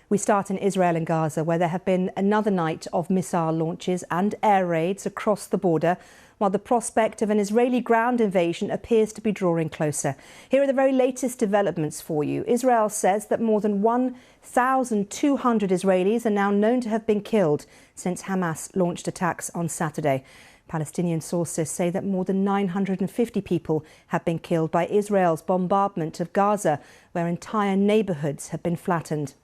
We start in Israel and Gaza, where there have been another night of missile launches and air raids across the border, while the prospect of an Israeli ground invasion appears to be drawing closer. Here are the very latest developments for you. Israel says that more than 1,200 Israelis are now known to have been killed since Hamas launched attacks on Saturday. Palestinian sources say that more than 950 people have been killed by Israel's bombardment of Gaza, where entire neighbourhoods have been flattened.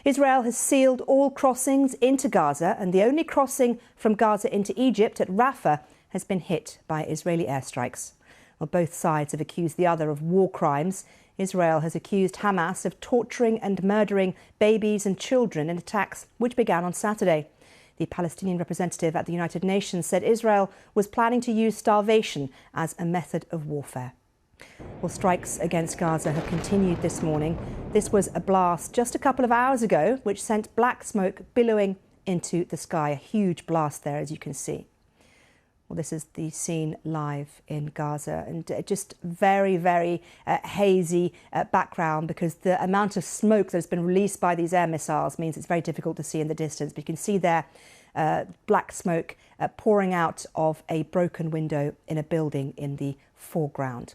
Israel has sealed all crossings into Gaza, and the only crossing from Gaza into Egypt at Rafah has been hit by Israeli airstrikes. Well, both sides have accused the other of war crimes. Israel has accused Hamas of torturing and murdering babies and children in attacks which began on Saturday. The Palestinian representative at the United Nations said Israel was planning to use starvation as a method of warfare. Well, strikes against Gaza have continued this morning. This was a blast just a couple of hours ago, which sent black smoke billowing into the sky. A huge blast there, as you can see. Well, this is the scene live in Gaza, and just very, very hazy background, because the amount of smoke that has been released by these air missiles means it's very difficult to see in the distance. But you can see there black smoke pouring out of a broken window in a building in the foreground.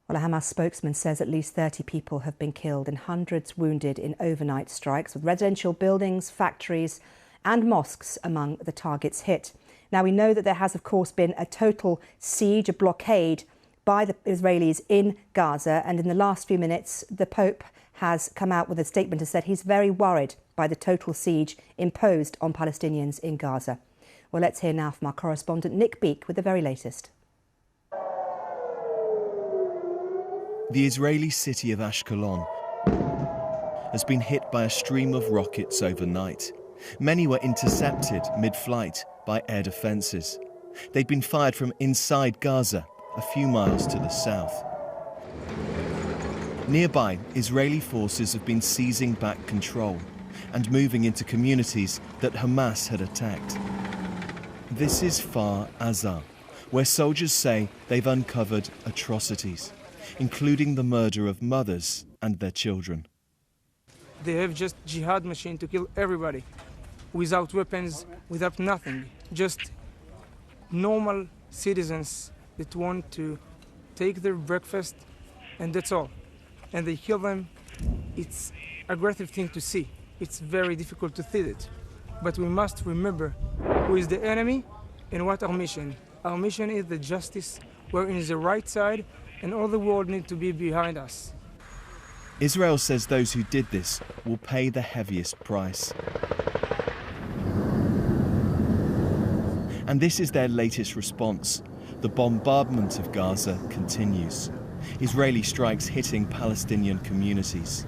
Well, a Hamas spokesman says at least 30 people have been killed and hundreds wounded in overnight strikes, with residential buildings, factories and mosques among the targets hit. Now, we know that there has, of course, been a total siege, a blockade by the Israelis in Gaza. And in the last few minutes, the Pope has come out with a statement and said he's very worried by the total siege imposed on Palestinians in Gaza. Well, let's hear now from our correspondent Nick Beek with the very latest. The Israeli city of Ashkelon has been hit by a stream of rockets overnight. Many were intercepted mid-flight by air defences. They'd been fired from inside Gaza, a few miles to the south. Nearby, Israeli forces have been seizing back control and moving into communities that Hamas had attacked. This is Kfar Aza, where soldiers say they've uncovered atrocities, including the murder of mothers and their children. They have just jihad machine to kill everybody, without weapons, without nothing. Just normal citizens that want to take their breakfast, and that's all. And they kill them. It's an aggressive thing to see. It's very difficult to see it. But we must remember who is the enemy and what our mission. Our mission is the justice. We're in the right side, and all the world needs to be behind us. Israel says those who did this will pay the heaviest price. And this is their latest response. The bombardment of Gaza continues. Israeli strikes hitting Palestinian communities.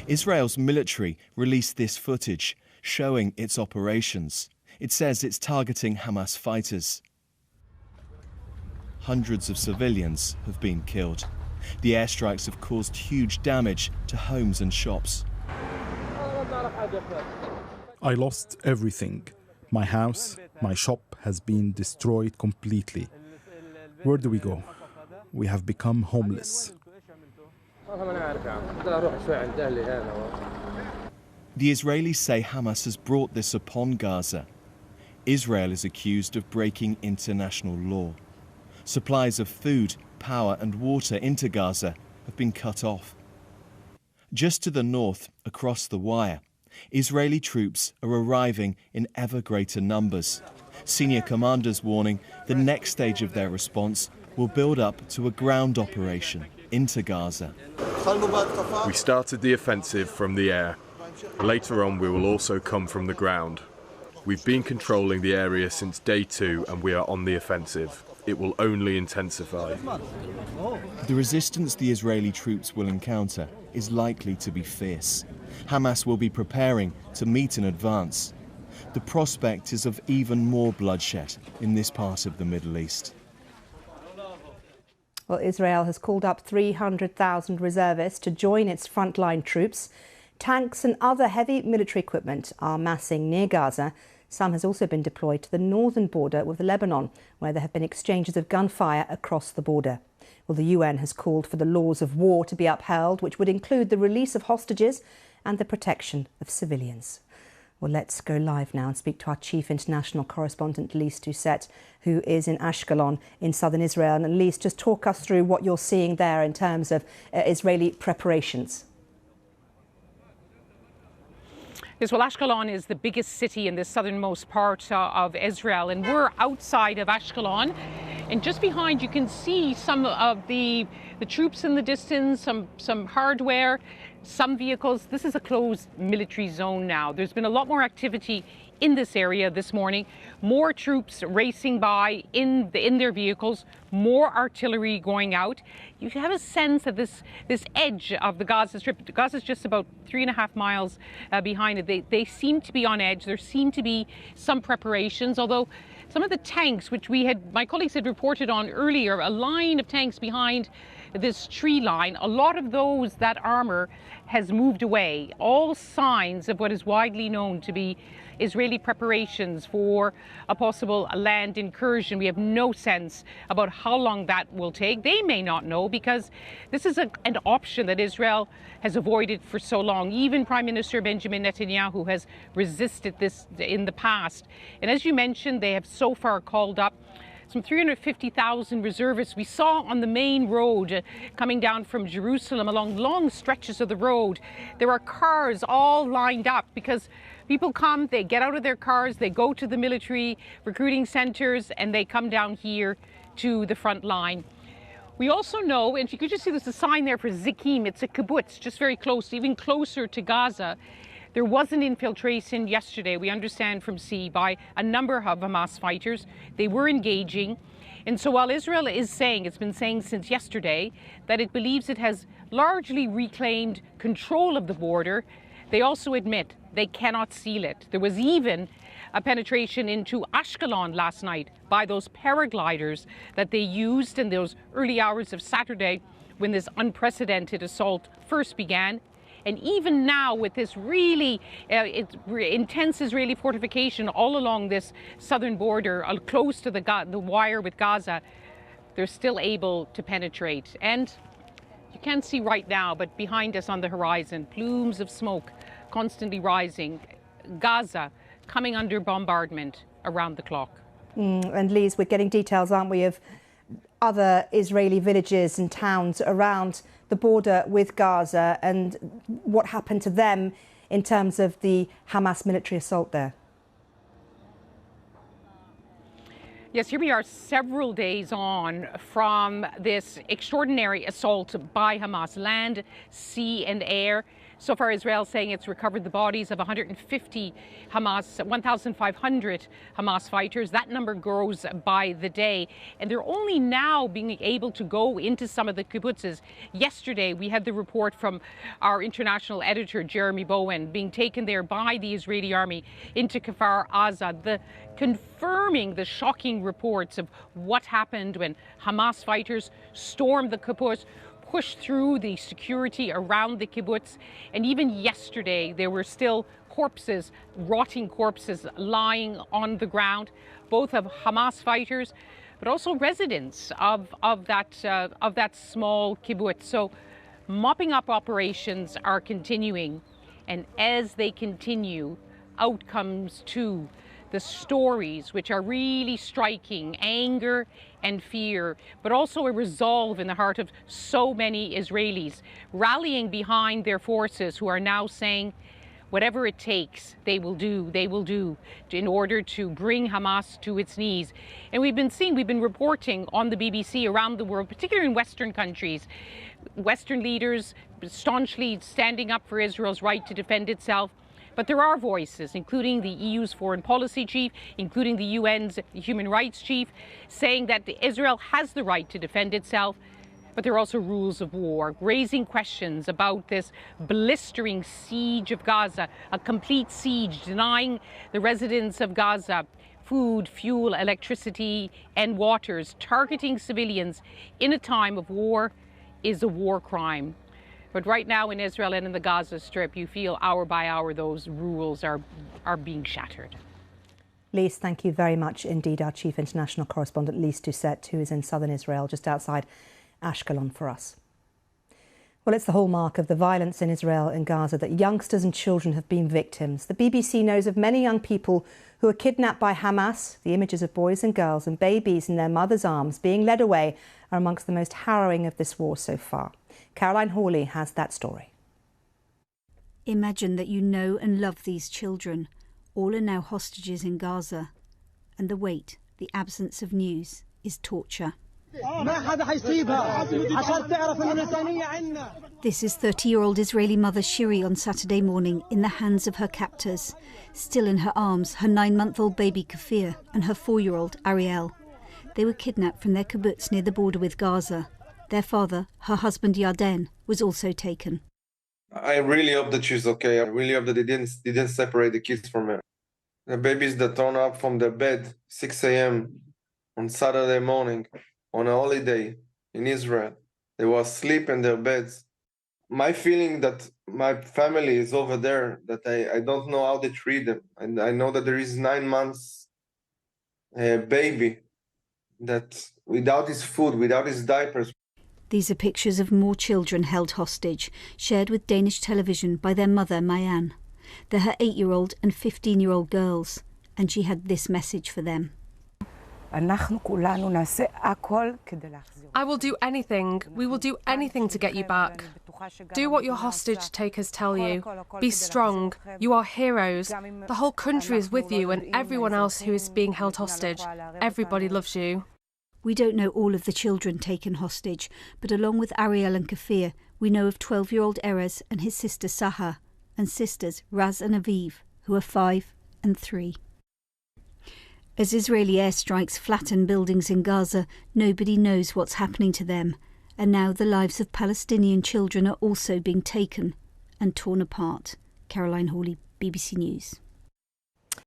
Israel's military released this footage showing its operations. It says it's targeting Hamas fighters. Hundreds of civilians have been killed. The airstrikes have caused huge damage to homes and shops. I lost everything. My house, my shop has been destroyed completely. Where do we go? We have become homeless. The Israelis say Hamas has brought this upon Gaza. Israel is accused of breaking international law. Supplies of food, power and water into Gaza have been cut off. Just to the north, across the wire, Israeli troops are arriving in ever greater numbers. Senior commanders warning the next stage of their response will build up to a ground operation into Gaza. We started the offensive from the air. Later on, we will also come from the ground. We've been controlling the area since day 2 and we are on the offensive. It will only intensify. The resistance the Israeli troops will encounter is likely to be fierce. Hamas will be preparing to meet in advance. The prospect is of even more bloodshed in this part of the Middle East. Well, Israel has called up 300,000 reservists to join its frontline troops. Tanks and other heavy military equipment are massing near Gaza. Some has also been deployed to the northern border with Lebanon, where there have been exchanges of gunfire across the border. Well, the UN has called for the laws of war to be upheld, which would include the release of hostages and the protection of civilians. Well, let's go live now and speak to our chief international correspondent, Lise Doucet, who is in Ashkelon in southern Israel. And Lise, just talk us through what you're seeing there in terms of Israeli preparations. Yes, well, Ashkelon is the biggest city in the southernmost part of Israel, and we're outside of Ashkelon. And just behind you can see some of the troops in the distance, some hardware, some vehicles. This is a closed military zone now. There's been a lot more activity in this area this morning. More troops racing by in their vehicles, more artillery going out. You have a sense that this edge of the Gaza Strip, Gaza's just about 3.5 miles behind it. They seem to be on edge. There seem to be some preparations, although some of the tanks, which my colleagues had reported on earlier, a line of tanks behind this tree line, a lot of that armor has moved away. All signs of what is widely known to be Israeli preparations for a possible land incursion. We have no sense about how long that will take. They may not know, because this is an option that Israel has avoided for so long. Even Prime Minister Benjamin Netanyahu has resisted this in the past. And as you mentioned, they have so far called up some 350,000 reservists. We saw on the main road coming down from Jerusalem along long stretches of the road, there are cars all lined up, because people come, they get out of their cars, they go to the military recruiting centers, and they come down here to the front line. We also know, and you could just see there's a sign there for Zikim, it's a kibbutz just very close, even closer to Gaza. There was an infiltration yesterday, we understand from sea, by a number of Hamas fighters. They were engaging. And so while Israel is saying, it's been saying since yesterday, that it believes it has largely reclaimed control of the border, they also admit they cannot seal it. There was even a penetration into Ashkelon last night by those paragliders that they used in those early hours of Saturday when this unprecedented assault first began. And even now, with this really intense Israeli fortification all along this southern border, close to the wire with Gaza, they're still able to penetrate. And you can't see right now, but behind us on the horizon, plumes of smoke constantly rising. Gaza coming under bombardment around the clock. And Lise, we're getting details, aren't we, of other Israeli villages and towns around the border with Gaza and what happened to them in terms of the Hamas military assault there. Yes, here we are several days on from this extraordinary assault by Hamas, land, sea and air. So far, Israel saying it's recovered the bodies of 150 Hamas, 1,500 Hamas fighters. That number grows by the day. And they're only now being able to go into some of the kibbutzes. Yesterday, we had the report from our international editor, Jeremy Bowen, being taken there by the Israeli army into Kfar Aza, confirming the shocking reports of what happened when Hamas fighters stormed the kibbutz, pushed through the security around the kibbutz. And even yesterday, there were still corpses, rotting corpses lying on the ground, both of Hamas fighters, but also residents of that small kibbutz. So mopping up operations are continuing. And as they continue, out comes too the stories, which are really striking, anger and fear, but also a resolve in the heart of so many Israelis, rallying behind their forces, who are now saying, whatever it takes, they will do in order to bring Hamas to its knees. And we've been reporting on the BBC around the world, particularly in Western countries, Western leaders staunchly standing up for Israel's right to defend itself. But there are voices, including the EU's foreign policy chief, including the UN's human rights chief, saying that Israel has the right to defend itself. But there are also rules of war, raising questions about this blistering siege of Gaza, a complete siege, denying the residents of Gaza food, fuel, electricity, and waters. Targeting civilians in a time of war is a war crime. But right now in Israel and in the Gaza Strip, you feel hour by hour those rules are being shattered. Lise, thank you very much indeed. Our chief international correspondent, Lise Doucet, who is in southern Israel, just outside Ashkelon for us. Well, it's the hallmark of the violence in Israel and Gaza that youngsters and children have been victims. The BBC knows of many young people who are kidnapped by Hamas. The images of boys and girls and babies in their mothers' arms being led away are amongst the most harrowing of this war so far. Caroline Hawley has that story. Imagine that you know and love these children. All are now hostages in Gaza. And the wait, the absence of news, is torture. This is 30-year-old Israeli mother Shiri on Saturday morning in the hands of her captors. Still in her arms, her 9-month-old baby Kafir and her 4-year-old Ariel. They were kidnapped from their kibbutz near the border with Gaza. Their father, her husband Yarden, was also taken. I really hope that she's okay. I really hope that they didn't separate the kids from her. The babies that torn up from their bed 6 a.m. on Saturday morning on a holiday in Israel. They were asleep in their beds. My feeling that my family is over there, that I don't know how they treat them. And I know that there is 9 months baby that without his food, without his diapers. These are pictures of more children held hostage, shared with Danish television by their mother, Mayan. They're her 8-year-old and 15-year-old girls, and she had this message for them. I will do anything. We will do anything to get you back. Do what your hostage takers tell you. Be strong. You are heroes. The whole country is with you and everyone else who is being held hostage. Everybody loves you. We don't know all of the children taken hostage, but along with Ariel and Kafir, we know of 12-year-old Erez and his sister Saha, and sisters Raz and Aviv, who are 5 and 3. As Israeli airstrikes flatten buildings in Gaza, nobody knows what's happening to them, and now the lives of Palestinian children are also being taken and torn apart. Caroline Hawley, BBC News.